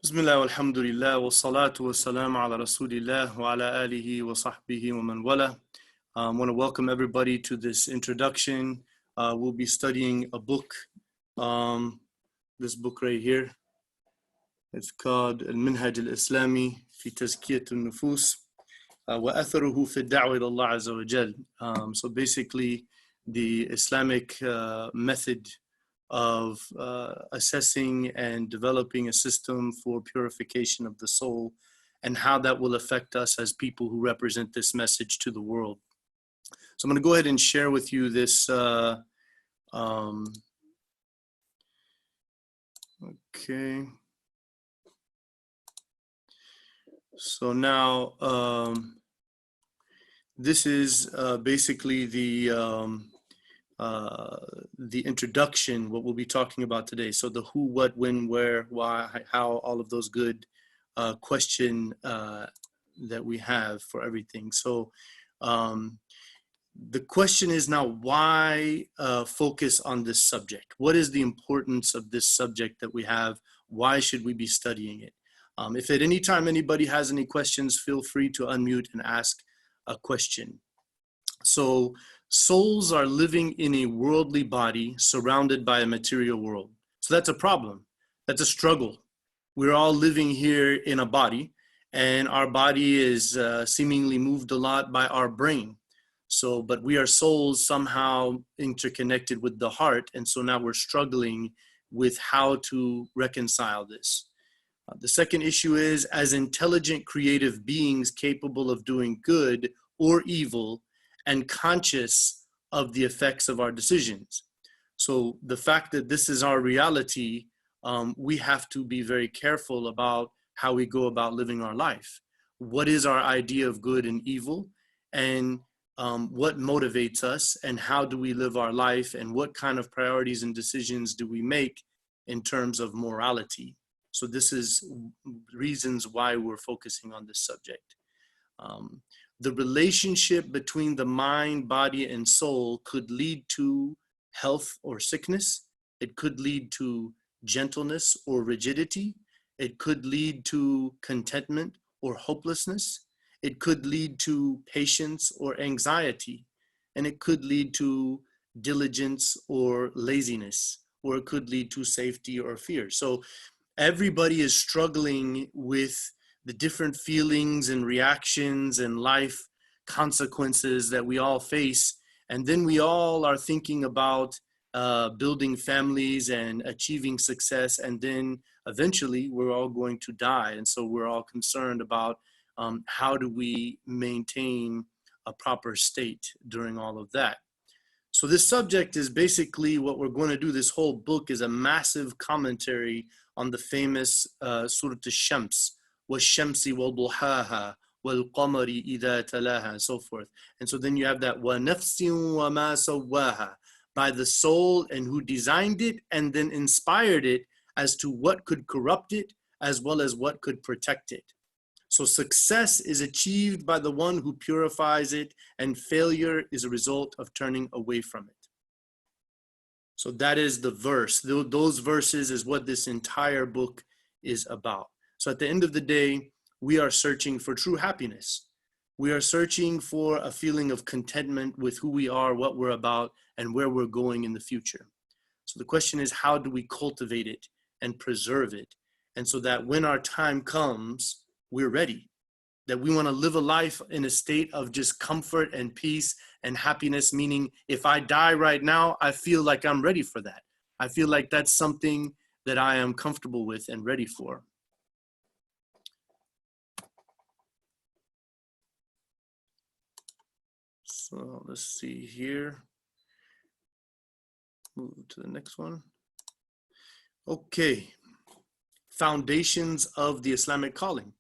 Bismillah walhamdulillah wa salatu wa salam ala rasulillah wa ala alihi wa sahbihi wa man wala. I want to welcome everybody to this introduction. We'll be studying a book, this book right here. It's called Al-Minhaj al-Islami fi Tazkiyah al-Nufus wa atharuhu fi ad-da'wa ila Allah azza wa jal. So basically the Islamic method of assessing and developing a system for purification of the soul and how that will affect us as people who represent this message to the world. So I'm going to go ahead and share with you this. Okay. So now this is basically the introduction, what we'll be talking about today. So the who, what, when, where, why, how, all of those good question that we have for everything. So the question is now, why focus on this subject? What is the importance of this subject that we have? Why should we be studying it? If at any time anybody has any questions, feel free to unmute and ask a question. So souls are living in a worldly body surrounded by a material world. So that's a problem. That's a struggle. We're all living here in a body, and our body is seemingly moved a lot by our brain. So, but we are souls somehow interconnected with the heart. And so now we're struggling with how to reconcile this. The second issue is, as intelligent, creative beings capable of doing good or evil, and conscious of the effects of our decisions. So the fact that this is our reality, we have to be very careful about how we go about living our life. What is our idea of good and evil, and what motivates us, and how do we live our life, and what kind of priorities and decisions do we make in terms of morality? So this is reasons why we're focusing on this subject. The relationship between the mind, body, and soul could lead to health or sickness. It could lead to gentleness or rigidity. It could lead to contentment or hopelessness. It could lead to patience or anxiety. And it could lead to diligence or laziness, or it could lead to safety or fear. So everybody is struggling with the different feelings and reactions and life consequences that we all face. And then we all are thinking about building families and achieving success. And then eventually we're all going to die. And so we're all concerned about how do we maintain a proper state during all of that. So this subject is basically what we're going to do. This whole book is a massive commentary on the famous Surah Al-Shams, وَالشَّمْسِ وَضُحَاهَا وَالْقَمَرِ إِذَا تَلَاهَا, and so forth. And so then you have that وَنَفْسٍ وَمَا سَوَّاهَا, by the soul and who designed it and then inspired it as to what could corrupt it as well as what could protect it. So success is achieved by the one who purifies it, and failure is a result of turning away from it. So that is the verse. Those verses is what this entire book is about. So at the end of the day, we are searching for true happiness. We are searching for a feeling of contentment with who we are, what we're about, and where we're going in the future. So the question is, how do we cultivate it and preserve it? And so that when our time comes, we're ready. That we want to live a life in a state of just comfort and peace and happiness, meaning if I die right now, I feel like I'm ready for that. I feel like that's something that I am comfortable with and ready for. So let's see here. Move to the next one. Okay. Foundations of the Islamic calling.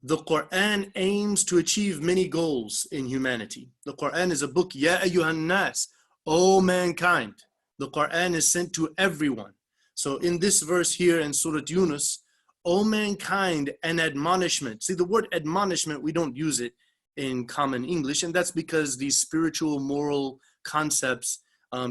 The Quran aims to achieve many goals in humanity. The Quran is a book, Ya ayyuhan nas, O mankind. The Quran is sent to everyone. So in this verse here in Surah Yunus, O mankind, an admonishment. See, the word admonishment, we don't use it in common English, and that's because these spiritual, moral concepts,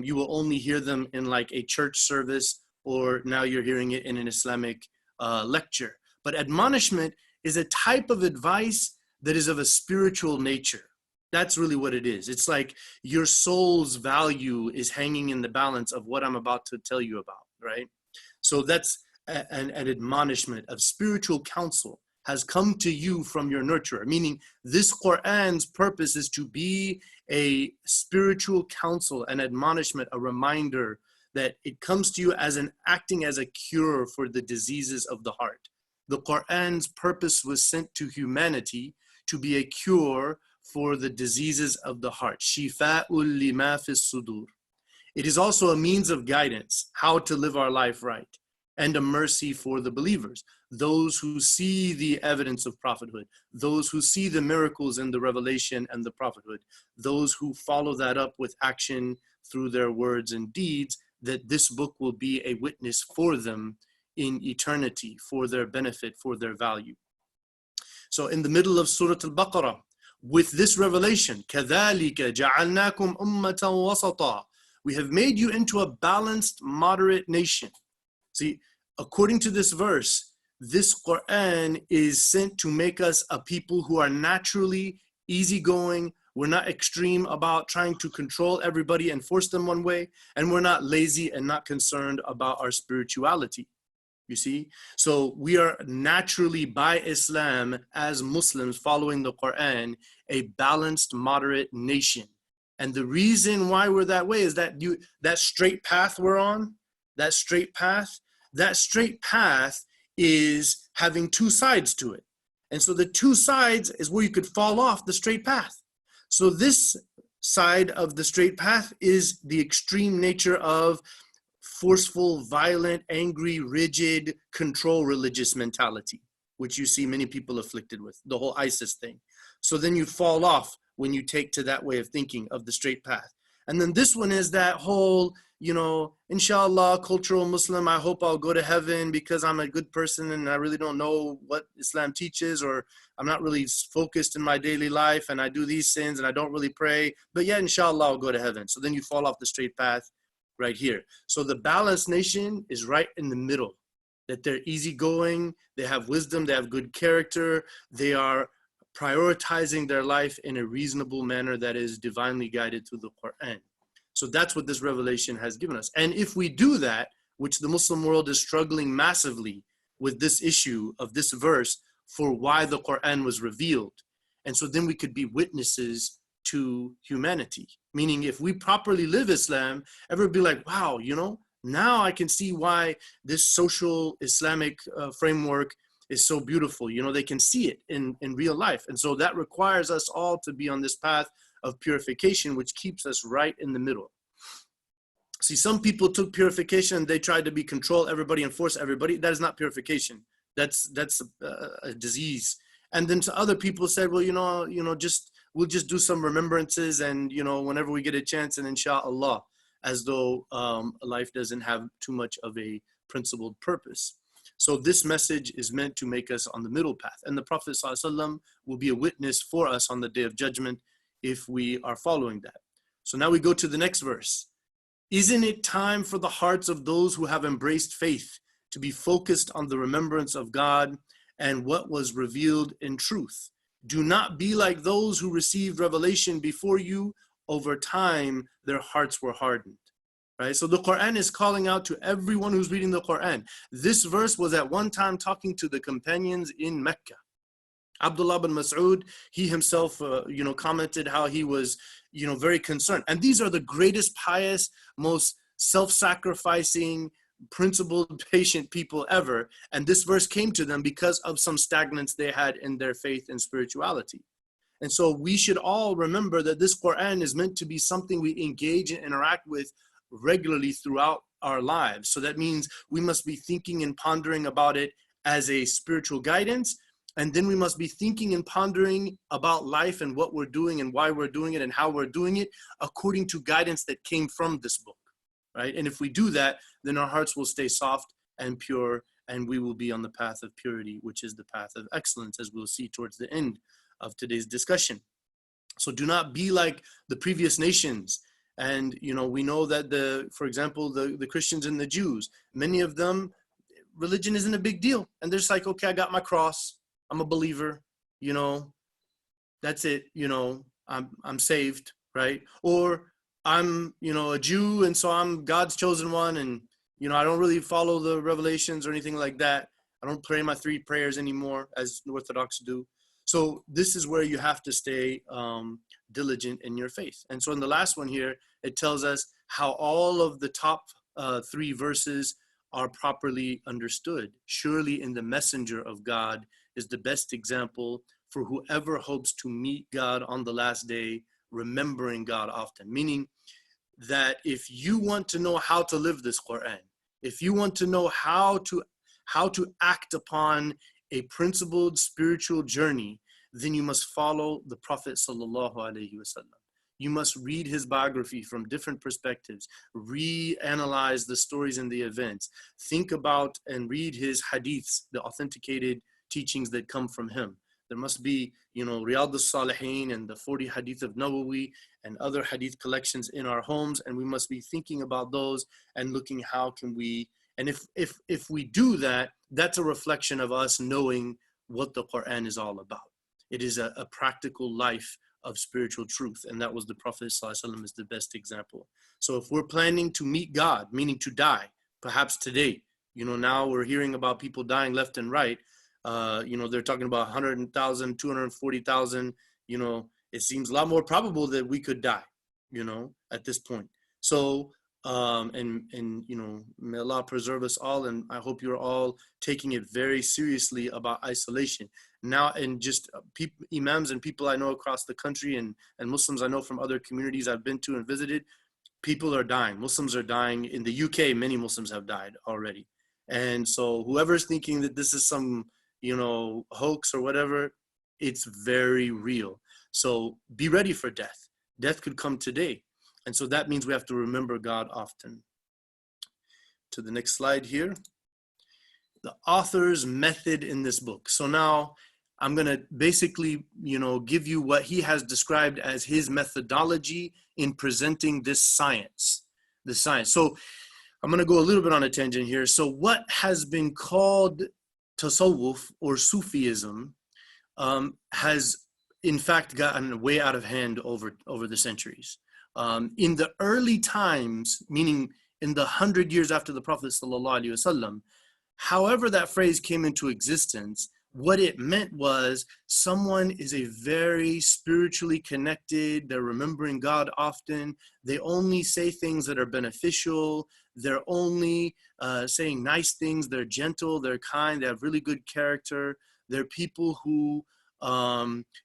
you will only hear them in like a church service, or now you're hearing it in an Islamic lecture. But admonishment is a type of advice that is of a spiritual nature. That's really what it is. It's like your soul's value is hanging in the balance of what I'm about to tell you about, right? So that's an admonishment of spiritual counsel has come to you from your nurturer, meaning this Qur'an's purpose is to be a spiritual counsel, an admonishment, a reminder that it comes to you as acting as a cure for the diseases of the heart. The Qur'an's purpose was sent to humanity to be a cure for the diseases of the heart. Shifa'ul lima fis sudur. It is also a means of guidance, how to live our life right, and a mercy for the believers, those who see the evidence of prophethood, those who see the miracles in the revelation and the prophethood, those who follow that up with action through their words and deeds, that this book will be a witness for them in eternity, for their benefit, for their value. So in the middle of Surah Al-Baqarah, with this revelation, كَذَلِكَ جَعَلْنَاكُمْ أُمَّةً وَسَطًا, we have made you into a balanced, moderate nation. See, according to this verse, this Quran is sent to make us a people who are naturally easygoing. We're not extreme about trying to control everybody and force them one way, and we're not lazy and not concerned about our spirituality. You see? So we are naturally, by Islam, as Muslims following the Quran, a balanced, moderate nation. And the reason why we're that way is that that straight path we're on, that straight path is having two sides to it. And so the two sides is where you could fall off the straight path. So this side of the straight path is the extreme nature of forceful, violent, angry, rigid, control religious mentality, which you see many people afflicted with, the whole ISIS thing. So then you fall off when you take to that way of thinking of the straight path. And then this one is that whole, inshallah, cultural Muslim, I hope I'll go to heaven because I'm a good person and I really don't know what Islam teaches, or I'm not really focused in my daily life and I do these sins and I don't really pray, but yeah, inshallah, I'll go to heaven. So then you fall off the straight path right here. So the balanced nation is right in the middle, that they're easygoing, they have wisdom, they have good character, they are prioritizing their life in a reasonable manner that is divinely guided through the Quran. So that's what this revelation has given us. And if we do that, which the Muslim world is struggling massively with this issue of this verse for why the Quran was revealed. And so then we could be witnesses to humanity. Meaning if we properly live Islam, everyone be like, wow, now I can see why this social Islamic framework is so beautiful. They can see it in real life. And so that requires us all to be on this path of purification, which keeps us right in the middle. See, some people took purification, they tried to control everybody and force everybody. That is not purification. That's a disease. And then to other people said, well, we'll just do some remembrances and, whenever we get a chance, and inshallah, as though life doesn't have too much of a principled purpose. So this message is meant to make us on the middle path. And the Prophet ﷺ will be a witness for us on the Day of Judgment if we are following that. So now we go to the next verse. Isn't it time for the hearts of those who have embraced faith to be focused on the remembrance of God and what was revealed in truth? Do not be like those who received revelation before you. Over time, their hearts were hardened. Right? So the Quran is calling out to everyone who's reading the Quran. This verse was at one time talking to the companions in Mecca. Abdullah bin Mas'ud, he himself, commented how he was, very concerned. And these are the greatest pious, most self-sacrificing, principled, patient people ever. And this verse came to them because of some stagnance they had in their faith and spirituality. And so we should all remember that this Quran is meant to be something we engage and interact with regularly throughout our lives. So that means we must be thinking and pondering about it as a spiritual guidance. And then we must be thinking and pondering about life and what we're doing and why we're doing it and how we're doing it according to guidance that came from this book, right? And if we do that, then our hearts will stay soft and pure, and we will be on the path of purity, which is the path of excellence, as we'll see towards the end of today's discussion. So do not be like the previous nations. And, we know that for example, the Christians and the Jews, many of them religion isn't a big deal. And they're just like, okay, I got my cross. I'm a believer, you know, that's it. You know, I'm saved, right? Or I'm, you know, a Jew, and so I'm God's chosen one, and, you know, I don't really follow the revelations or anything like that. I don't pray my 3 prayers anymore as the Orthodox do. So this is where you have to stay diligent in your faith. And so in the last one here, it tells us how all of the top 3 verses are properly understood. Surely in the messenger of God is the best example for whoever hopes to meet God on the last day, remembering God often. Meaning that if you want to know how to live this Quran, if you want to know how to act upon a principled spiritual journey, then you must follow the Prophet sallallahu alaihi wasallam. You must read his biography from different perspectives, reanalyze the stories and the events, think about and read his hadiths, the authenticated teachings that come from him. There must be, you know, Riyadh al-Salihin and the 40 hadith of Nawawi and other hadith collections in our homes, and we must be thinking about those and looking how can we, and if we do that, that's a reflection of us knowing what the Quran is all about. It is a practical life of spiritual truth, and that was the Prophet ﷺ is the best example. So if we're planning to meet God, meaning to die, perhaps today, you know, now we're hearing about people dying left and right. You know, they're talking about 100,000, 240,000, you know, it seems a lot more probable that we could die, you know, at this point. So, and you know, may Allah preserve us all, and I hope you're all taking it very seriously about isolation. Now, and just imams and people I know across the country and Muslims I know from other communities I've been to and visited, people are dying. Muslims are dying. In the UK, many Muslims have died already. And so whoever's thinking that this is some, you know, hoax or whatever, it's very real. So be ready for death. Death could come today. And so that means we have to remember God often. To the next slide here. The author's method in this book. So now I'm going to basically, you know, give you what he has described as his methodology in presenting this science, the science. So I'm going to go a little bit on a tangent here. So what has been called tasawwuf or Sufism has in fact gotten way out of hand over the centuries. In the early times, meaning in the 100 years after the Prophet ﷺ, however that phrase came into existence, what it meant was someone is a very spiritually connected, they're remembering God often, they only say things that are beneficial, they're only saying nice things, they're gentle, they're kind, they have really good character, they're people who,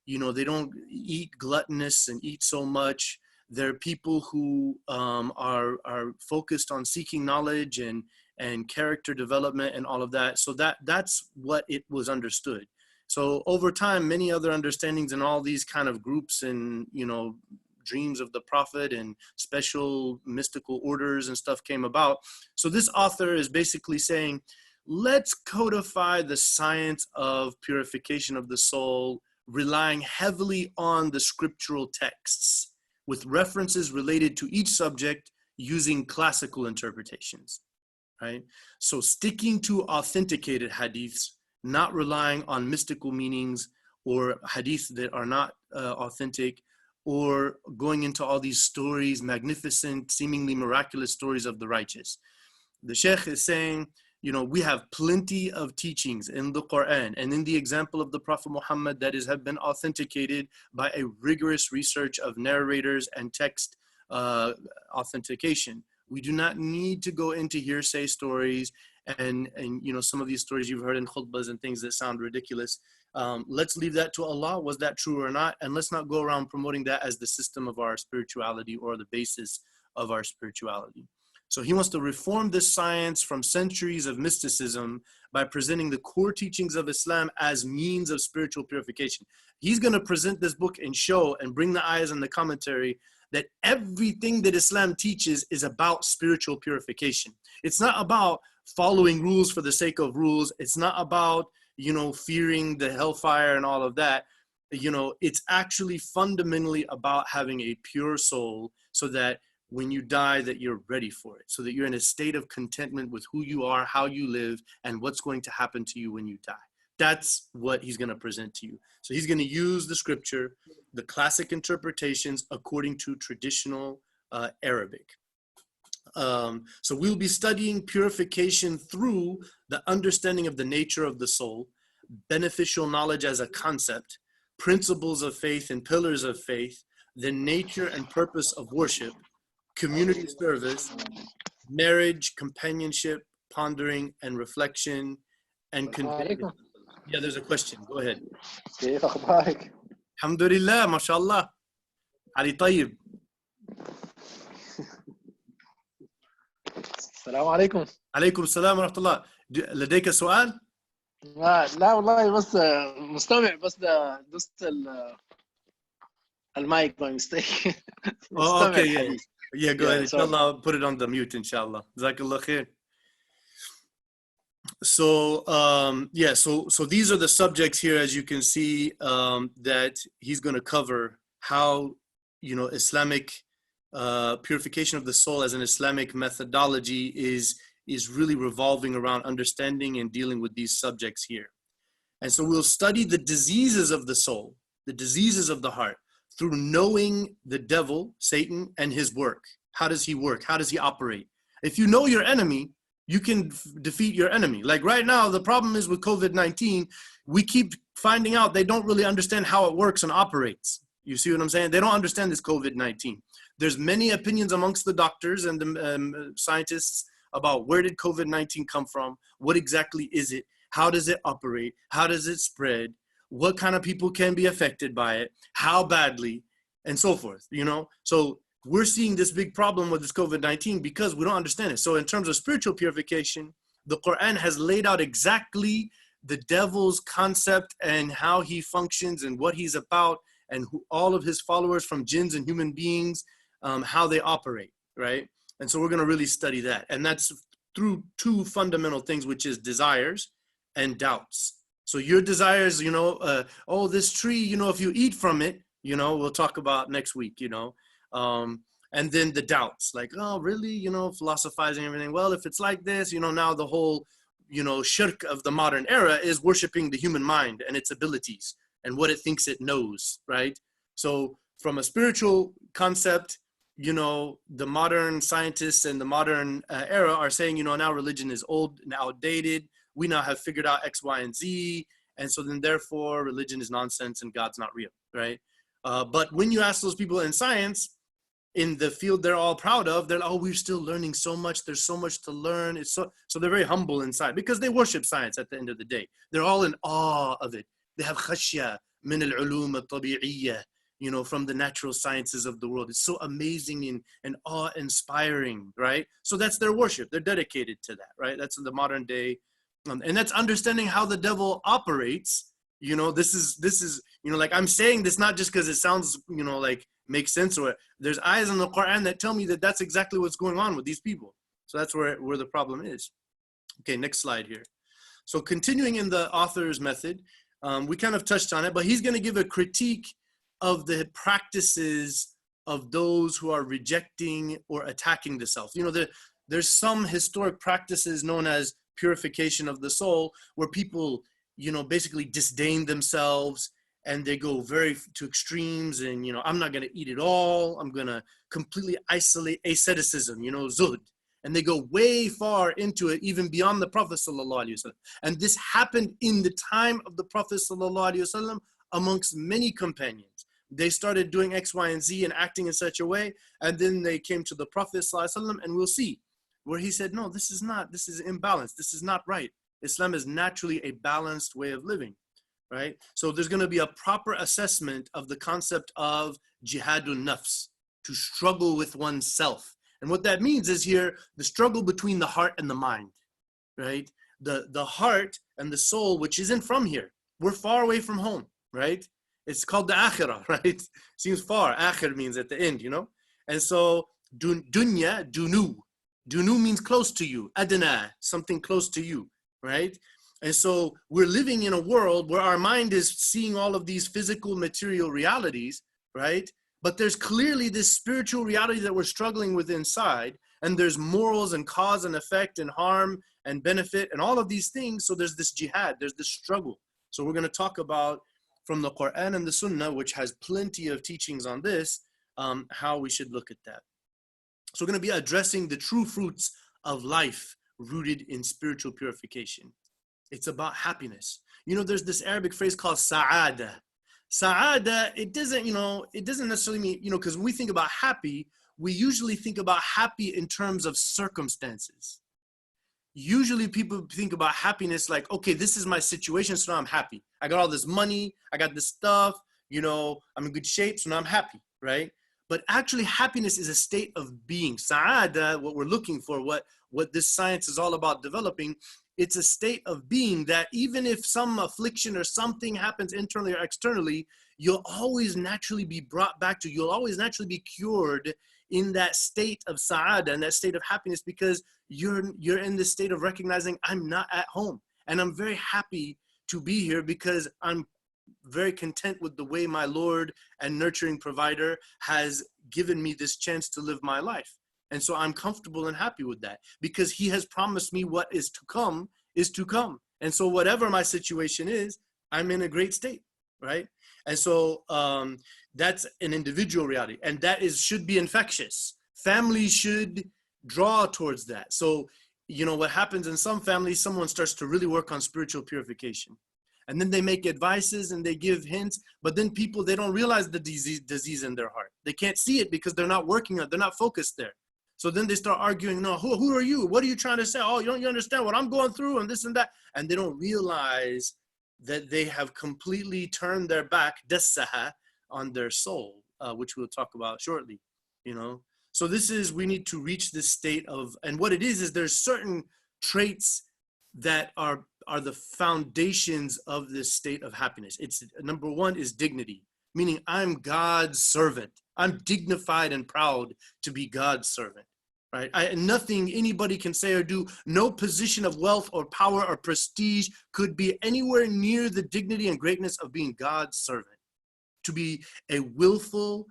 you know, they don't eat gluttonous and eat so much, they're people who are focused on seeking knowledge and character development and all of that. So that's what it was understood. So over time, many other understandings and all these kind of groups and, you know, dreams of the Prophet and special mystical orders and stuff came about. So this author is basically saying, let's codify the science of purification of the soul, relying heavily on the scriptural texts with references related to each subject using classical interpretations. Right? So sticking to authenticated hadiths, not relying on mystical meanings or hadiths that are not authentic, or going into all these stories, magnificent, seemingly miraculous stories of the righteous. The Sheikh is saying, you know, we have plenty of teachings in the Quran and in the example of the Prophet Muhammad that have been authenticated by a rigorous research of narrators and text authentication. We do not need to go into hearsay stories and you know, some of these stories you've heard in khutbahs and things that sound ridiculous. Let's leave that to Allah, was that true or not? And let's not go around promoting that as the system of our spirituality or the basis of our spirituality. So he wants to reform this science from centuries of mysticism by presenting the core teachings of Islam as means of spiritual purification. He's going to present this book and show and bring the ayahs and the commentary that everything that Islam teaches is about spiritual purification. It's not about following rules for the sake of rules. It's not about, you know, fearing the hellfire and all of that. You know, it's actually fundamentally about having a pure soul so that when you die that you're ready for it, so that you're in a state of contentment with who you are, how you live, and what's going to happen to you when you die. That's what he's going to present to you. So he's going to use the scripture, the classic interpretations according to traditional Arabic. So we'll be studying purification through the understanding of the nature of the soul, beneficial knowledge as a concept, principles of faith and pillars of faith, the nature and purpose of worship, community service, marriage, companionship, pondering and reflection, and conviction. Yeah, there's a question. Go ahead. كيف أخبارك؟ الحمد لله ما شاء الله. علي طيب. السلام عليكم. عليكم السلام ورحمة الله. لديك سؤال؟ لا والله بس مستمع بس دست المايك by mistake. Oh, okay, yeah. الحديث. Yeah, go Yeah, ahead. sorry. Inshallah, I'll put it on the mute, inshallah. Jazakallah khair. So, yeah, so these are the subjects here, as you can see, that he's going to cover how, Islamic purification of the soul as an Islamic methodology is really revolving around understanding and dealing with these subjects here. And so we'll study the diseases of the soul, the diseases of the heart, through knowing the devil, Satan, and his work. How does he work? How does he operate? If you know your enemy, you can defeat your enemy. Like right now, the problem is with COVID-19, we keep finding out they don't really understand how it works and operates. You see what I'm saying? They don't understand this COVID-19. There's many opinions amongst the doctors and the scientists about where did COVID-19 come from? What exactly is it? How does it operate? How does it spread? What kind of people can be affected by it? How badly? And so forth, So we're seeing this big problem with this COVID-19 because we don't understand it. So in terms of spiritual purification, the Quran has laid out exactly the devil's concept and how he functions and what he's about and who all of his followers from jinns and human beings, how they operate, right? And so we're going to really study that. And that's through two fundamental things, which is desires and doubts. So your desires, this tree, if you eat from it, we'll talk about next week, and then the doubts, like, oh, really, philosophizing everything. Well, if it's like this, now the whole, shirk of the modern era is worshiping the human mind and its abilities and what it thinks it knows, right? So from a spiritual concept, the modern scientists and the modern era are saying, now religion is old and outdated. We now have figured out X, Y, and Z. And so then therefore religion is nonsense and God's not real, right? But when you ask those people in science, in the field they're all proud of, they're like, oh, we're still learning so much. There's so much to learn. It's so they're very humble inside because they worship science at the end of the day. They're all in awe of it. They have khashya min al-ulum al-tabi'iyya, from the natural sciences of the world. It's so amazing and awe-inspiring, right? So that's their worship. They're dedicated to that, right? That's in the modern day. And that's understanding how the devil operates. This is, like I'm saying this not just because it sounds, like makes sense, or there's ayahs in the Quran that tell me that that's exactly what's going on with these people. So that's where the problem is. Okay, next slide here. So continuing in the author's method, we kind of touched on it, but he's going to give a critique of the practices of those who are rejecting or attacking the self. There's some historic practices known as purification of the soul where people, basically disdain themselves and they go very to extremes and, I'm not going to eat at all. I'm going to completely isolate asceticism, zuhd. And they go way far into it, even beyond the Prophet ﷺ. And this happened in the time of the Prophet ﷺ amongst many companions. They started doing X, Y, and Z and acting in such a way. And then they came to the Prophet ﷺ, and we'll see where he said, no, this is imbalanced. This is not right. Islam is naturally a balanced way of living, right? So there's going to be a proper assessment of the concept of jihadun nafs, to struggle with oneself. And what that means is here, the struggle between the heart and the mind, right? The heart and the soul, which isn't from here. We're far away from home, right? It's called the akhirah, right? Seems far. Akhir means at the end, And so dunya, dunu. Dunu means close to you. Adna, something close to you, right? And so we're living in a world where our mind is seeing all of these physical material realities, right? but there's clearly this spiritual reality that we're struggling with inside, and there's morals and cause and effect and harm and benefit and all of these things. So there's this jihad, there's this struggle. So we're going to talk about from the Quran and the Sunnah, which has plenty of teachings on this, how we should look at that. So we're going to be addressing the true fruits of life rooted in spiritual purification. It's about happiness. You know, there's this Arabic phrase called sa'ada. Sa'ada, it doesn't necessarily mean, because when we think about happy, we usually think about happy in terms of circumstances. Usually people think about happiness like, okay, this is my situation, so now I'm happy. I got all this money, I got this stuff, I'm in good shape, so now I'm happy, right? But actually happiness is a state of being. Sa'ada, what we're looking for, what this science is all about developing, it's a state of being that even if some affliction or something happens internally or externally, you'll always naturally be brought back to, you'll always naturally be cured in that state of sa'ada, and that state of happiness, because you're in this state of recognizing I'm not at home. And I'm very happy to be here because I'm very content with the way my Lord and nurturing provider has given me this chance to live my life. And so I'm comfortable and happy with that because he has promised me what is to come is to come. And so whatever my situation is, I'm in a great state, right? And so that's an individual reality, and that should be infectious. Families should draw towards that. So, what happens in some families, someone starts to really work on spiritual purification. And then they make advices and they give hints, but then people, they don't realize the disease in their heart. They can't see it because they're not working on it. They're not focused there. So then they start arguing, no, who are you? What are you trying to say? Oh, don't you understand what I'm going through and this and that? And they don't realize that they have completely turned their back, dassaha, on their soul, which we'll talk about shortly, So we need to reach this state of, and what it is there's certain traits that are the foundations of this state of happiness. It's number one is dignity, meaning I'm God's servant. I'm dignified and proud to be God's servant, right? Nothing anybody can say or do, no position of wealth or power or prestige could be anywhere near the dignity and greatness of being God's servant, to be a willful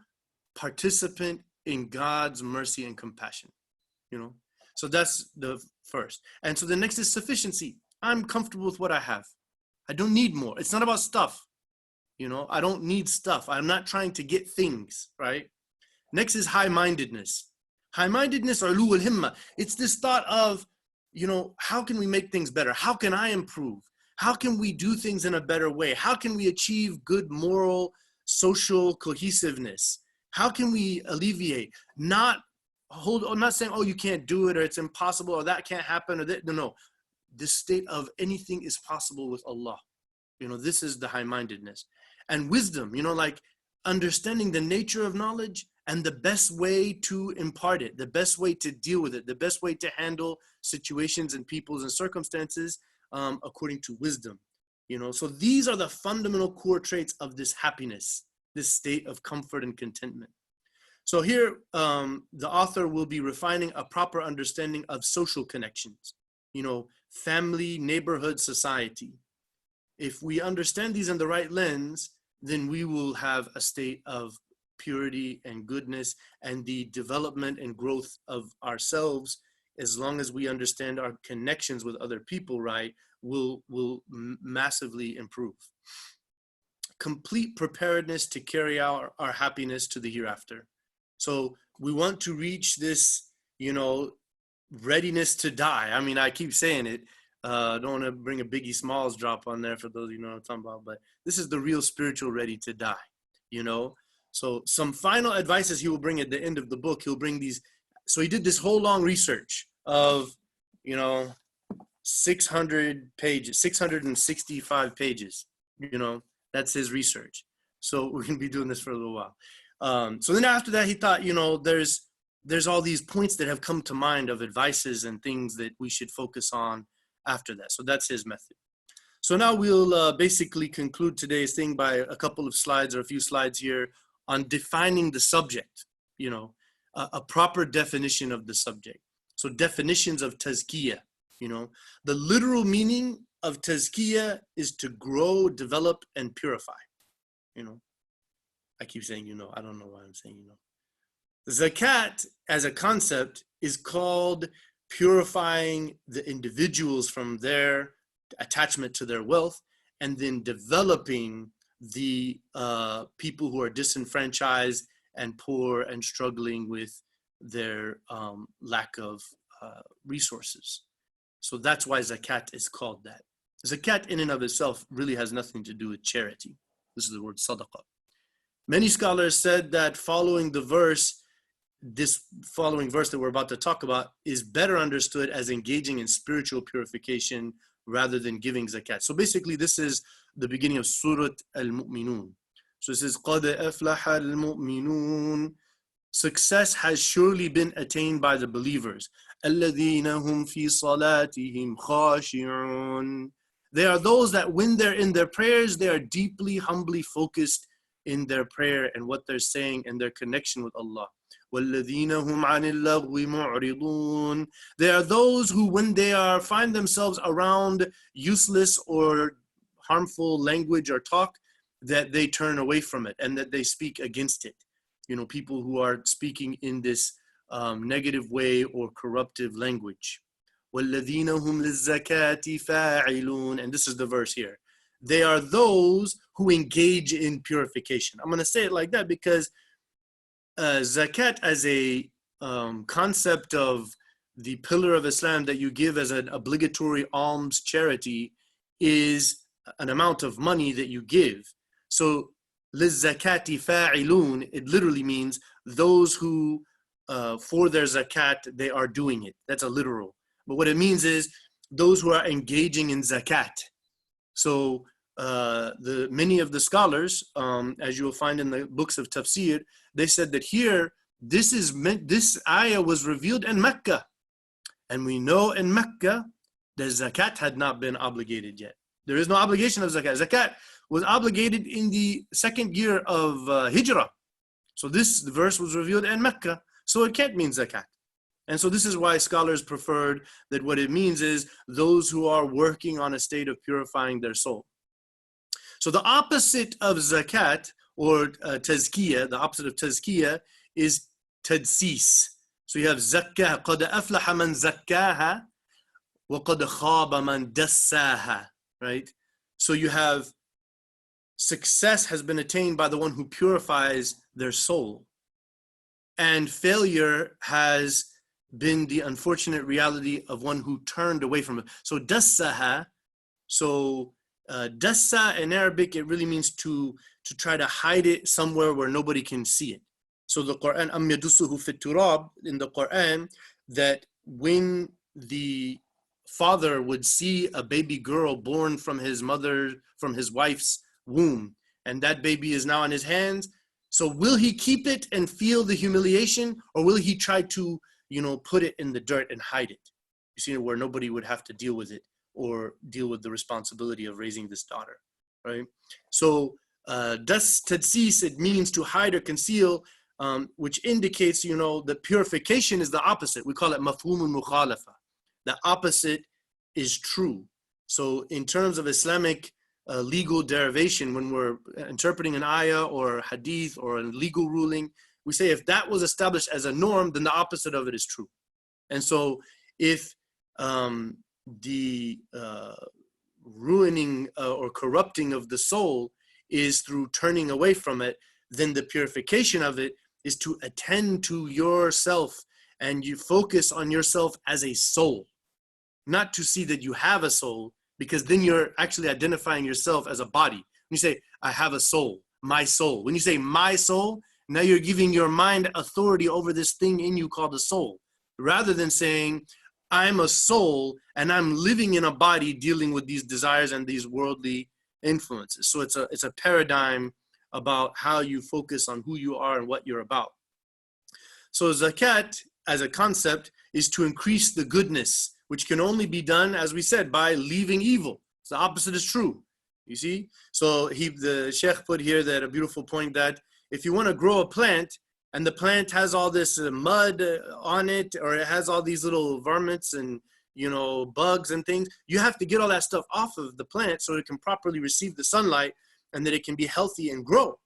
participant in God's mercy and compassion, So that's the first. And so the next is sufficiency. I'm comfortable with what I have. I don't need more. It's not about stuff. I don't need stuff. I'm not trying to get things, right? Next is high-mindedness. High-mindedness or ulul himma. It's this thought of, how can we make things better? How can I improve? How can we do things in a better way? How can we achieve good moral, social cohesiveness? How can we alleviate? Not saying, oh, you can't do it, or it's impossible, or that can't happen, or that. No. This state of anything is possible with Allah. This is the high-mindedness. And wisdom, like understanding the nature of knowledge and the best way to impart it, the best way to deal with it, the best way to handle situations and peoples and circumstances according to wisdom. So these are the fundamental core traits of this happiness, this state of comfort and contentment. So here, the author will be refining a proper understanding of social connections, family, neighborhood, society. If we understand these in the right lens, then we will have a state of purity and goodness, and the development and growth of ourselves, as long as we understand our connections with other people, right, will massively improve. Complete preparedness to carry out our happiness to the hereafter. So we want to reach this, readiness to die. I mean, I keep saying it. I don't want to bring a Biggie Smalls drop on there for those what I'm talking about, but this is the real spiritual ready to die, So some final advices he will bring at the end of the book. He'll bring these. So he did this whole long research of, 600 pages, 665 pages, that's his research. So we're going to be doing this for a little while. So then after that, he thought, there's all these points that have come to mind of advices and things that we should focus on after that. So that's his method. So now we'll basically conclude today's thing by a couple of slides, or a few slides here, on defining the subject, a proper definition of the subject. So definitions of tazkiyah, the literal meaning of tazkiyah is to grow, develop, and purify, I keep saying you know. I don't know why I'm saying you know. Zakat as a concept is called purifying the individuals from their attachment to their wealth, and then developing the people who are disenfranchised and poor and struggling with their lack of resources. So that's why zakat is called that. Zakat in and of itself really has nothing to do with charity. This is the word sadaqah. Many scholars said that this following verse that we're about to talk about is better understood as engaging in spiritual purification rather than giving zakat. So basically, this is the beginning of Surah Al-Mu'minun. So it says, قَدْ أَفْلَحَ الْمُؤْمِنُونَ. Success has surely been attained by the believers. الَّذِينَ هُمْ فِي صَلَاتِهِمْ خَاشِعُونَ. They are those that when they're in their prayers, they are deeply, humbly focused in their prayer and what they're saying and their connection with Allah. وَالَّذِينَ هُمْ عَنِ اللَّغْوِ مُعْرِضُونَ. They are those who, when they find themselves around useless or harmful language or talk, that they turn away from it and that they speak against it. You know, people who are speaking in this negative way or corruptive language. وَالَّذِينَ هُمْ لِلزَّكَاةِ فَاعِلُونَ. And this is the verse here. They are those who engage in purification. I'm going to say it like that because zakat as a concept of the pillar of Islam that you give as an obligatory alms charity is an amount of money that you give. So لِلزَّكَاةِ فَاعِلُونَ, it literally means those who for their zakat they are doing it. That's a literal. But what it means is those who are engaging in zakat. So many of the scholars, as you will find in the books of tafsir, they said that here this ayah was revealed in Mecca, and we know in Mecca that zakat had not been obligated yet. There is no obligation of zakat. Zakat was obligated in the second year of Hijrah. So this verse was revealed in Mecca, so it can't mean zakat. And so this is why scholars preferred that what it means is those who are working on a state of purifying their soul. So the opposite of zakat or tazkiyah, the opposite of tazkiyah is tadsis. So you have zakkah, قَدْ أَفْلَحَ مَنْ زَكَّاهَا وَقَدْ خَابَ مَنْ دَسَّاهَا, right? So you have success has been attained by the one who purifies their soul, and failure has been the unfortunate reality of one who turned away from it. So dassaha, dassa in Arabic, it really means to try to hide it somewhere where nobody can see it. So the Quran, am yadussuhu fit turab, in the Quran, that when the father would see a baby girl born from his wife's womb, and that baby is now in his hands, so will he keep it and feel the humiliation, or will he try to put it in the dirt and hide it? You see, where nobody would have to deal with it or deal with the responsibility of raising this daughter, right? So tadsis, it means to hide or conceal, which indicates, that purification is the opposite. We call it mafhumul mukhalafa. The opposite is true. So in terms of Islamic legal derivation, when we're interpreting an ayah or hadith or a legal ruling, we say if that was established as a norm, then the opposite of it is true. And so if the ruining or corrupting of the soul is through turning away from it, then the purification of it is to attend to yourself, and you focus on yourself as a soul, not to see that you have a soul, because then you're actually identifying yourself as a body. When you say, I have a soul, my soul. When you say my soul, now you're giving your mind authority over this thing in you called a soul, rather than saying, I'm a soul and I'm living in a body dealing with these desires and these worldly influences. So it's a paradigm about how you focus on who you are and what you're about. So zakat as a concept is to increase the goodness, which can only be done, as we said, by leaving evil. So the opposite is true, you see? So the Sheikh put here that a beautiful point that if you want to grow a plant and the plant has all this mud on it, or it has all these little varmints and bugs and things, you have to get all that stuff off of the plant so it can properly receive the sunlight and that it can be healthy and grow.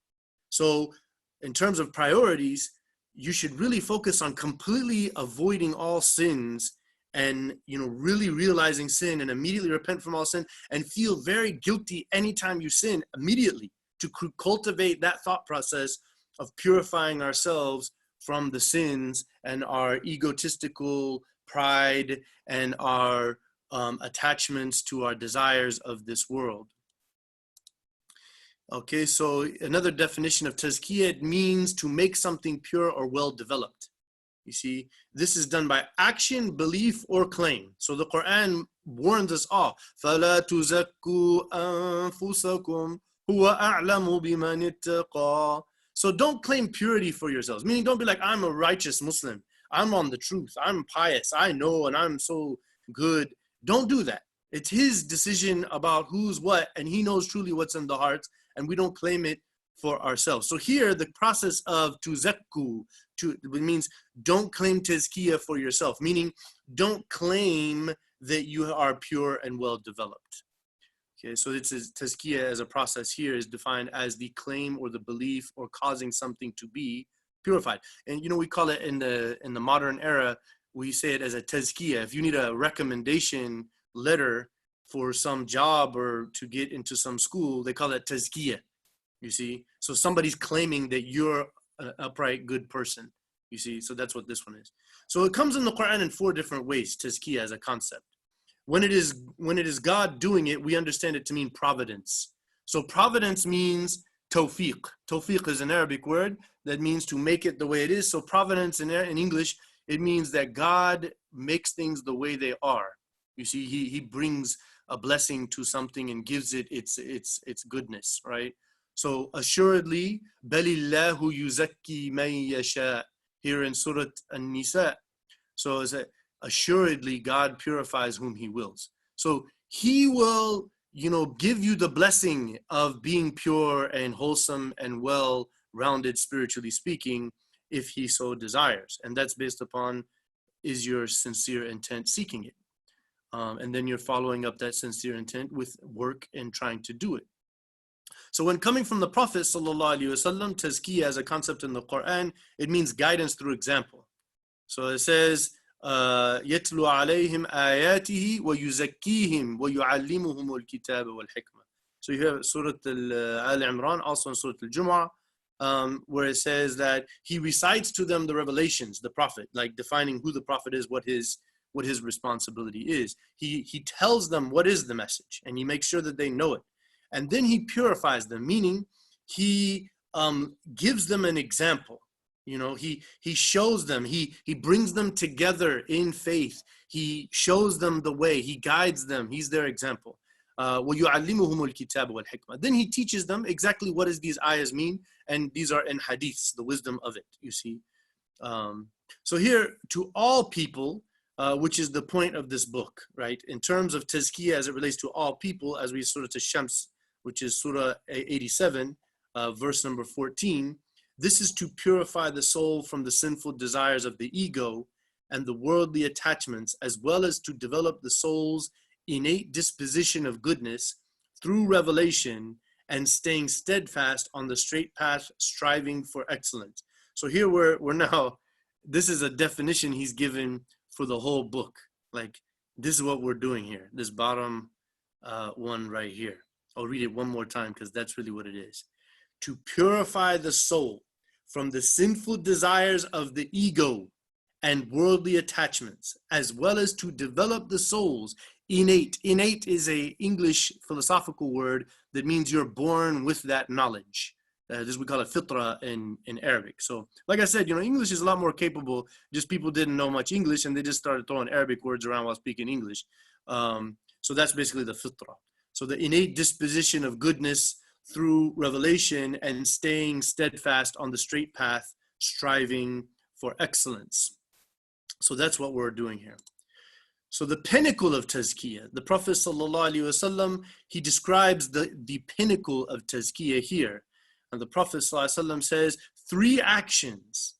So in terms of priorities, you should really focus on completely avoiding all sins and, really realizing sin and immediately repent from all sin and feel very guilty anytime you sin immediately, to cultivate that thought process of purifying ourselves from the sins and our egotistical pride and our attachments to our desires of this world. Okay, so another definition of tazkiyah, it means to make something pure or well developed. You see, this is done by action, belief, or claim. So the Quran warns us all. فَلَا تُزَكُّوا أَنفُسَكُمْ هُوَ أَعْلَمُ بِمَنِ اتَّقَى. So don't claim purity for yourselves. Meaning, don't be like, I'm a righteous Muslim. I'm on the truth. I'm pious. I know, and I'm so good. Don't do that. It's his decision about who's what, and he knows truly what's in the hearts, and we don't claim it for ourselves. So here, the process of tuzakku, means don't claim tazkiyah for yourself, meaning don't claim that you are pure and well developed. Okay, so it's tazkiyah as a process here is defined as the claim or the belief or causing something to be purified. And we call it in the modern era, we say it as a tazkiyah. If you need a recommendation letter for some job or to get into some school, they call it tazkiyah. You see, so somebody's claiming that you're an upright, good person. You see, so that's what this one is. So it comes in the Quran in 4 different ways, tazkiyah as a concept. When it is God doing it, we understand it to mean providence. So providence means tawfiq. Tawfiq is an Arabic word that means to make it the way it is. So providence in English, it means that God makes things the way they are. You see, he brings a blessing to something and gives it its goodness, right? So assuredly, balillahu yuzakki man yasha, here in Surah An-Nisa. So it's assuredly God purifies whom he wills. So he will, give you the blessing of being pure and wholesome and well-rounded, spiritually speaking, if he so desires. And that's based upon, is your sincere intent seeking it? And then you're following up that sincere intent with work and trying to do it. So when coming from the Prophet ﷺ, tazkiyah as a concept in the Quran, it means guidance through example. So it says, يَتْلُو عَلَيْهِمْ آيَاتِهِ وَيُزَكِّيهِمْ وَيُعَلِّمُهُمُ الْكِتَابَ وَالْحِكْمَةِ. So you have Surah Al-Imran, also in Surah Al-Jumu'ah, where it says that he recites to them the revelations, the Prophet, like defining who the Prophet is, what his responsibility is. He tells them what is the message, and he makes sure that they know it. And then he purifies them, meaning he gives them an example. He shows them, he brings them together in faith. He shows them the way, he guides them, he's their example. وَيُعَلِّمُهُمُ الْكِتَابَ وَالْحِكْمَةِ. Then he teaches them exactly what does these ayahs mean, and these are in hadiths, the wisdom of it, you see. So here, to all people, which is the point of this book, right? In terms of tazkiyah as it relates to all people, as we Surah Ash-Shams, which is Surah 87, verse number 14, this is to purify the soul from the sinful desires of the ego and the worldly attachments, as well as to develop the soul's innate disposition of goodness through revelation and staying steadfast on the straight path, striving for excellence. So here we're now, this is a definition he's given for the whole book. Like, this is what we're doing here, this bottom one right here. I'll read it one more time because that's really what it is. To purify the soul from the sinful desires of the ego and worldly attachments, as well as to develop the soul's innate. Innate is an English philosophical word that means you're born with that knowledge. This we call it fitra in Arabic. So like I said, English is a lot more capable. Just people didn't know much English and they just started throwing Arabic words around while speaking English. So that's basically the fitra. So the innate disposition of goodness through revelation and staying steadfast on the straight path, striving for excellence. So that's what we're doing here. So the pinnacle of tazkiyah, the Prophet ﷺ, he describes the pinnacle of tazkiyah here. And the Prophet ﷺ says, 3 actions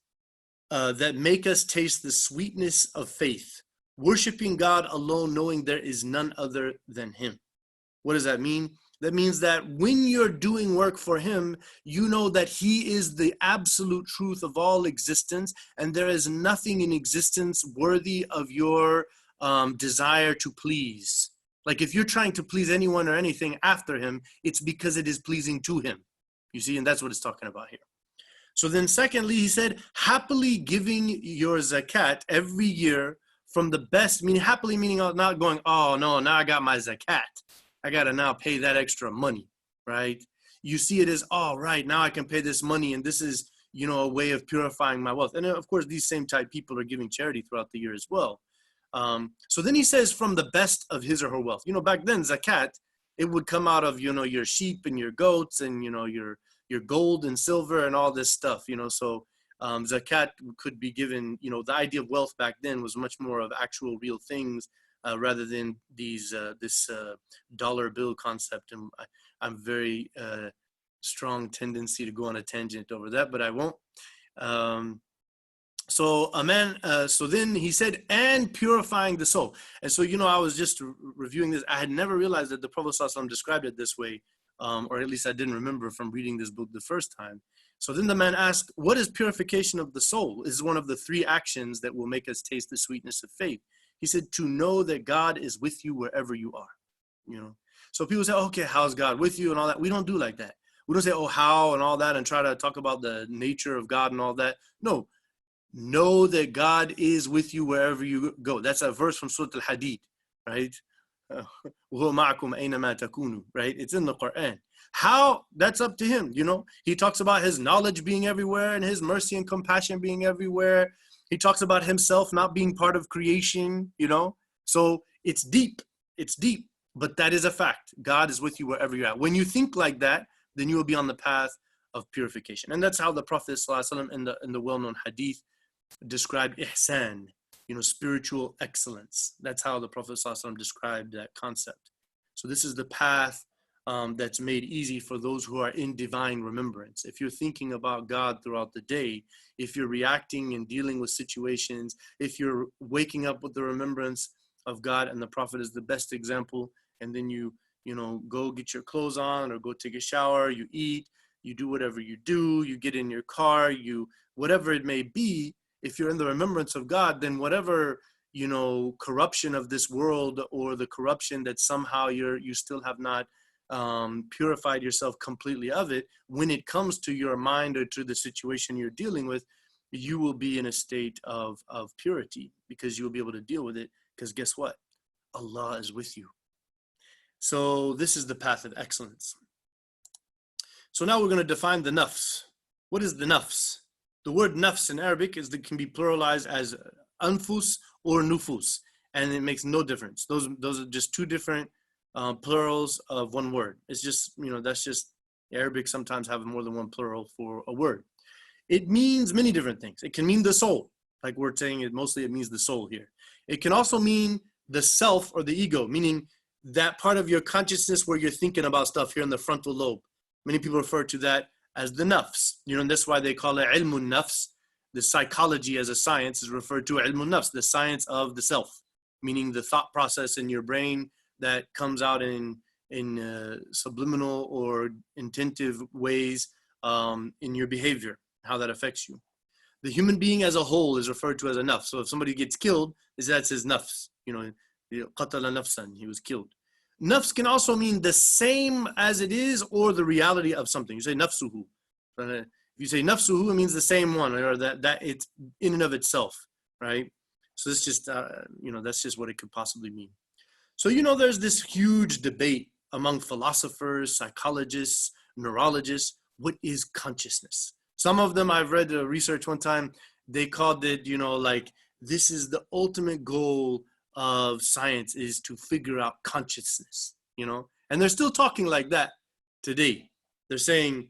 that make us taste the sweetness of faith, worshiping God alone, knowing there is none other than him. What does that mean? That means that when you're doing work for him, you know that he is the absolute truth of all existence, and there is nothing in existence worthy of your desire to please. Like if you're trying to please anyone or anything after him, it's because it is pleasing to him. You see, and that's what it's talking about here. So then secondly, he said, happily giving your zakat every year from the best, meaning happily meaning not going, oh no, now I got my zakat. I got to now pay that extra money, right? You see it as, oh, right, now I can pay this money, and this is, a way of purifying my wealth. And of course, these same type people are giving charity throughout the year as well. So then he says from the best of his or her wealth. Back then, zakat, it would come out of, your sheep and your goats and, your gold and silver and all this stuff, so zakat could be given, the idea of wealth back then was much more of actual real things rather than this dollar bill concept. And I'm very strong tendency to go on a tangent over that, but I won't. So then he said, and purifying the soul. And so, I was just reviewing this. I had never realized that the Prophet ﷺ described it this way, or at least I didn't remember from reading this book the first time. So then the man asked, what is purification of the soul? This is one of the 3 actions that will make us taste the sweetness of faith. He said, to know that God is with you wherever you are. So people say, okay, how's God with you and all that? We don't do like that. We don't say, oh, how and all that and try to talk about the nature of God and all that. No. Know that God is with you wherever you go. That's a verse from Surah Al-Hadid, right? Right? It's in the Quran. How? That's up to him, He talks about his knowledge being everywhere and his mercy and compassion being everywhere. He talks about himself not being part of creation, So it's deep. It's deep. But that is a fact. God is with you wherever you're at. When you think like that, then you will be on the path of purification. And that's how the Prophet ﷺ in the well-known hadith described ihsan, spiritual excellence. That's how the Prophet ﷺ described that concept. So this is the path that's made easy for those who are in divine remembrance. If you're thinking about God throughout the day, if you're reacting and dealing with situations, if you're waking up with the remembrance of God, and the Prophet is the best example, and then you go get your clothes on or go take a shower, you eat, you do whatever you do, you get in your car, whatever it may be, if you're in the remembrance of God, then whatever, corruption of this world or the corruption that somehow you still have not purified yourself completely of it, when it comes to your mind or to the situation you're dealing with, you will be in a state of purity because you will be able to deal with it, because guess what? Allah is with you. So this is the path of excellence. So now we're going to define the nafs. What is the nafs? The word nafs in Arabic can be pluralized as anfus or nufus, and it makes no difference. Those are just 2 different plurals of one word. It's just, that's just Arabic sometimes have more than one plural for a word. It means many different things. It can mean the soul, like we're saying it means the soul here. It can also mean the self or the ego, meaning that part of your consciousness where you're thinking about stuff here in the frontal lobe. Many people refer to that as the nafs, and that's why they call it ilmun nafs. The psychology as a science is referred to ilmun nafs, the science of the self, meaning the thought process in your brain that comes out in subliminal or intentive ways in your behavior, how that affects you. The human being as a whole is referred to as a nafs. So if somebody gets killed, that's his nafs, qatala nafsan, he was killed. Nafs can also mean the same as it is or the reality of something. You say nafsuhu. If you say nafsuhu, it means the same one, or that it's in and of itself, right? So this just, that's just what it could possibly mean. So, there's this huge debate among philosophers, psychologists, neurologists. What is consciousness? Some of them, I've read research one time, they called it, this is the ultimate goal of science, is to figure out consciousness, and they're still talking like that today. They're saying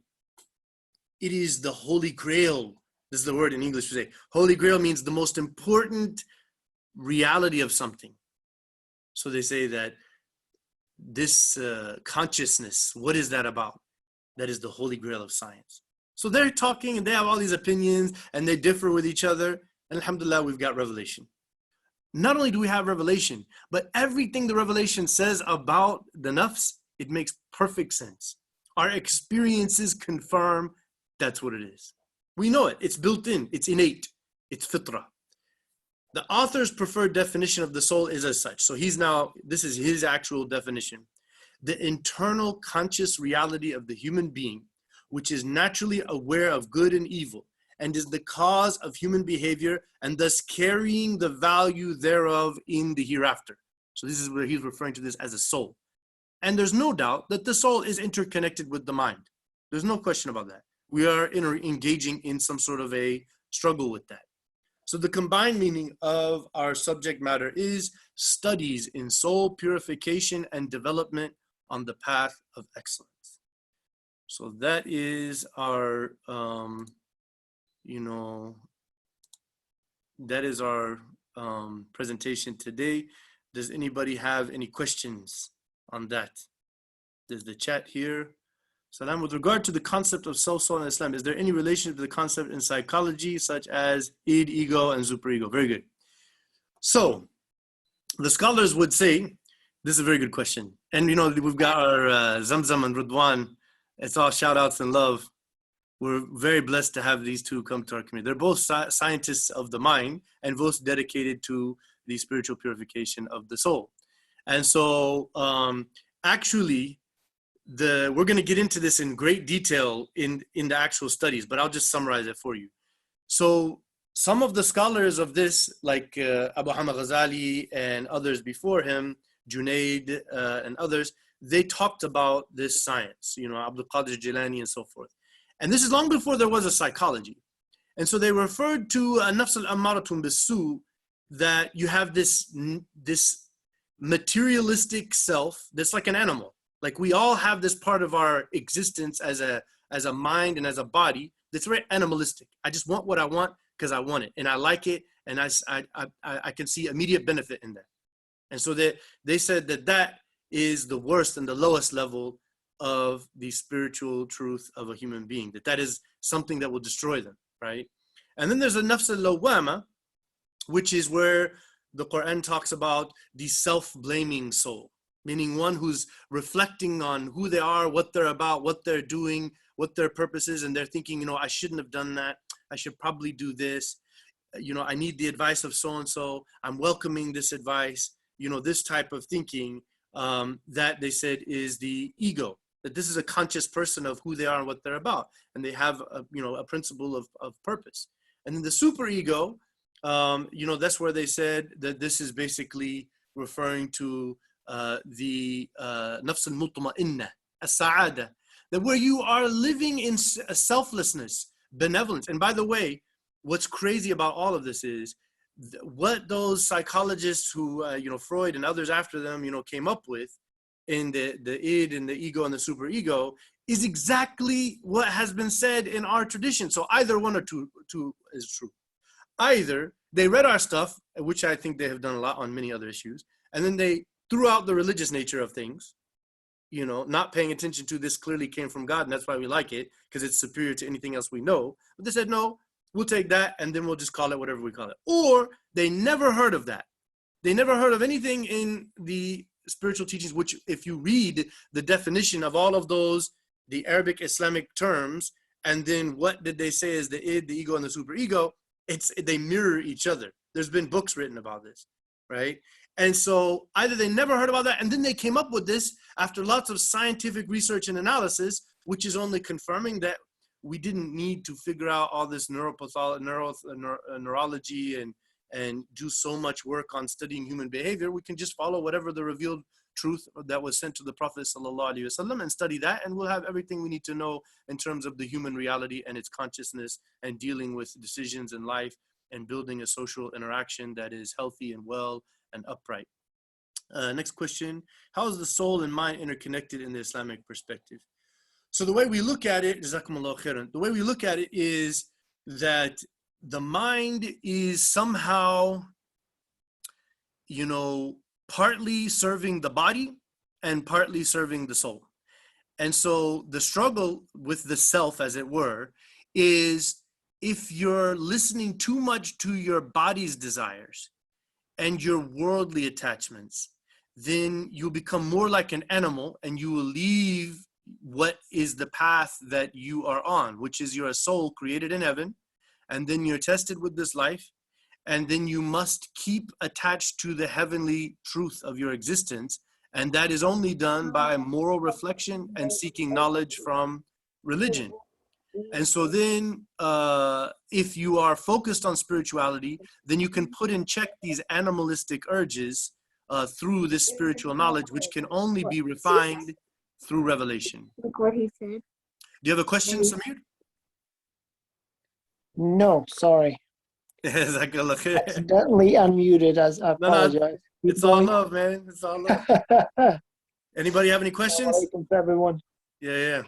it is the Holy Grail. This is the word in English we say. Holy Grail means the most important reality of something. So they say that this consciousness, what is that about? That is the Holy Grail of science. So they're talking and they have all these opinions and they differ with each other. And alhamdulillah, we've got revelation. Not only do we have revelation, but everything the revelation says about the nafs It makes perfect sense. Our experiences confirm that's what it is. We know it. It's built in. It's innate. It's fitrah. The author's preferred definition of the soul is as such. So this is his actual definition. The internal conscious reality of the human being, which is naturally aware of good and evil, and is the cause of human behavior, and thus carrying the value thereof in the hereafter. So this is where he's referring to this as a soul. And there's no doubt that the soul is interconnected with the mind. There's no question about that. We are engaging in some sort of a struggle with that. So the combined meaning of our subject matter is studies in soul purification and development on the path of excellence. So that is our, presentation today. Does anybody have any questions on that? There's the chat here. Salam, with regard to the concept of self-soul in Islam, is there any relationship to the concept in psychology, such as id, ego, and superego? Very good. So, the scholars would say, this is a very good question. And, we've got our Zamzam and Rudwan. It's all shout-outs and love. We're very blessed to have these two come to our community. They're both scientists of the mind and both dedicated to the spiritual purification of the soul. And so, actually, we're going to get into this in great detail in the actual studies, but I'll just summarize it for you. So some of the scholars of this, like Abu Hamid Ghazali and others before him, Junaid and others, they talked about this science, Abdul Qadir Jilani and so forth. And this is long before there was a psychology. And so they referred to Nafs al-Ammaratun bis-Su, that you have this materialistic self that's like an animal. Like we all have this part of our existence as a mind and as a body that's very animalistic. I just want what I want because I want it and I like it, and I can see immediate benefit in that. And so they said that is the worst and the lowest level of the spiritual truth of a human being, that is something that will destroy them, right? And then there's a nafs al-lawwama, which is where the Quran talks about the self-blaming soul, meaning one who's reflecting on who they are, what they're about, what they're doing, what their purpose is, and they're thinking, I shouldn't have done that. I should probably do this. I need the advice of so-and-so. I'm welcoming this advice. This type of thinking that they said is the ego, that this is a conscious person of who they are and what they're about. And they have a principle of purpose. And then the superego, that's where they said that this is basically referring to the nafs al-mutma'inna, as-sa'ada, that where you are living in selflessness, benevolence. And by the way, what's crazy about all of this is what those psychologists who, Freud and others after them, came up with in the id and the ego and the superego is exactly what has been said in our tradition. So either one or two is true. Either they read our stuff, which I think they have done a lot on many other issues, and then they threw out the religious nature of things, not paying attention to this clearly came from God, and that's why we like it, because it's superior to anything else we know. But they said, no, we'll take that, and then we'll just call it whatever we call it. Or they never heard of that. They never heard of anything in the spiritual teachings, which if you read the definition of all of those, the Arabic Islamic terms, and then what did they say is the id, the ego, and the superego, they mirror each other. There's been books written about this, right? And so either they never heard about that, and then they came up with this after lots of scientific research and analysis, which is only confirming that we didn't need to figure out all this neurology and do so much work on studying human behavior. We can just follow whatever the revealed truth that was sent to the Prophet ﷺ and study that, and we'll have everything we need to know in terms of the human reality and its consciousness and dealing with decisions in life and building a social interaction that is healthy and well and upright. Next question, how is the soul and mind interconnected in the Islamic perspective? So the way we look at it, Jazakumullah khairan, the way we look at it is that the mind is somehow, partly serving the body and partly serving the soul. And so the struggle with the self, as it were, is if you're listening too much to your body's desires and your worldly attachments, then you become more like an animal and you will leave what is the path that you are on, which is you're a soul created in heaven, and then you're tested with this life, and then you must keep attached to the heavenly truth of your existence, and that is only done by moral reflection and seeking knowledge from religion. And so then if you are focused on spirituality, then you can put in check these animalistic urges through this spiritual knowledge, which can only be refined through revelation. Look what he said. Do you have a question, Samir? No, sorry. Jazakallah khair. Accidentally unmuted. As I apologize. It's all love, man. It's all love. Anybody have any questions? Assalamu alaikum to everyone. Yeah.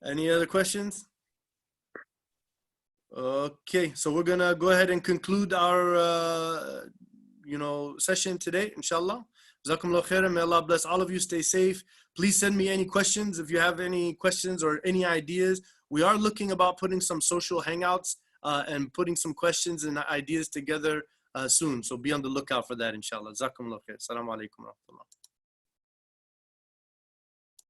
Any other questions? Okay, so we're gonna go ahead and conclude our session today, inshallah. Jazakumullah khairan. May Allah bless all of you. Stay safe. Please send me any questions if you have any questions or any ideas. We are looking about putting some social hangouts and putting some questions and ideas together soon. So be on the lookout for that, inshallah. Jazakumullah khair. Assalamu alaikum wa rahmatullah.